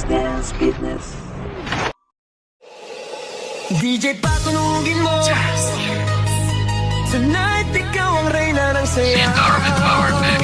Dance Fitness. DJ patunugin mo tonight, ikaw ang reyna ng saya. Arvin Power Mix.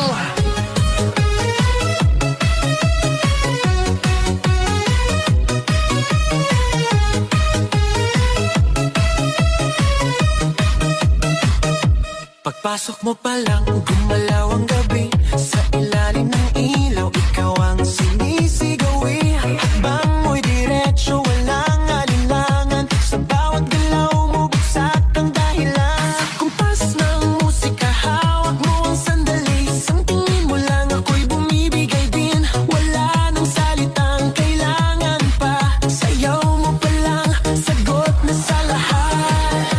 Pagpasok mo pa lang, gumalaw ang gabi. Sa ilalim ng ilaw, ikaw ang sinisigawi. Hakbang mo'y diretsyo, walang alinlangan. Sa bawat galaw mo, buksak ang dahilan. Kumpas ng musika, hawak mo ang sandali. Isang tingin mo lang, ako'y bumibigay din. Wala nang salitang kailangan pa. Sayaw mo pa lang, sagot na sa lahat.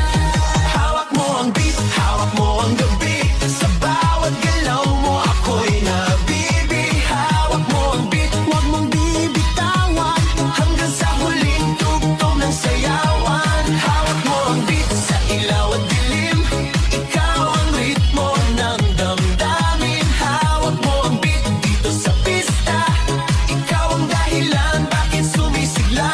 Hawak mo ang beat, hawak mo ang gabi. Sa bawat galaw mo, ako'y nabibi. Hawak mo ang beat, huwag mong bibitawan. Hanggang sa huling tugtog ng sayawan. Hawak mo ang beat, sa ilaw at dilim. Ikaw ang ritmo ng damdamin. Hawak mo ang beat, dito sa pista. Ikaw ang dahilan, bakit sumisigla.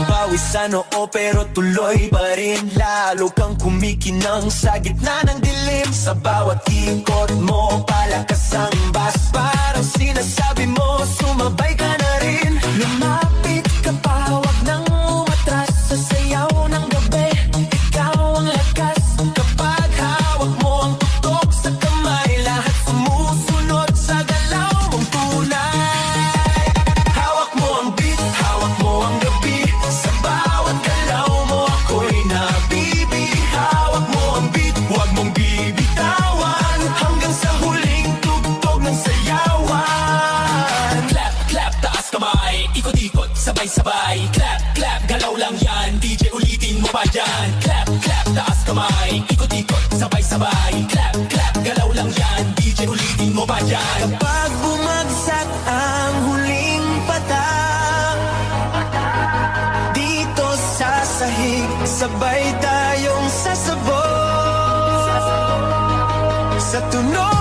Pawis sa noo pero tuloy pa rin. Lalo kang kumikinang sa gitna ng dilim. Sa bawat ikot mo, palakas ang bass. Parang sinasabi mo, sumabay ka na rin. Lumapit ka pa, huwag nang umatras. Sa sayaw ng gabi, ikaw ang lakas. Kapag hawak mo ang tutok sa kamay, lahat sumusunod sa galaw mong tunay. Hawak mo ang beat, hawak mo ang gabi. Sa bawat galaw mo, ako'y nabibi. Hawak mo ang beat, huwag mong bibitawan. Hanggang sa huling tugtog ng sayawan. Clap, clap, taas kamay. Ikot-ikot, sabay-sabay. Clap, clap, galaw lang yan. DJ ulitin mo pa yan. Clap, clap, taas kamay. Ikot-ikot, sabay-sabay. Clap, clap, galaw lang yan. DJ ulitin mo pa yan. Kapag bumagsak ang huling patak, dito sa sahig, sabay tayong sasabog. Sa tunog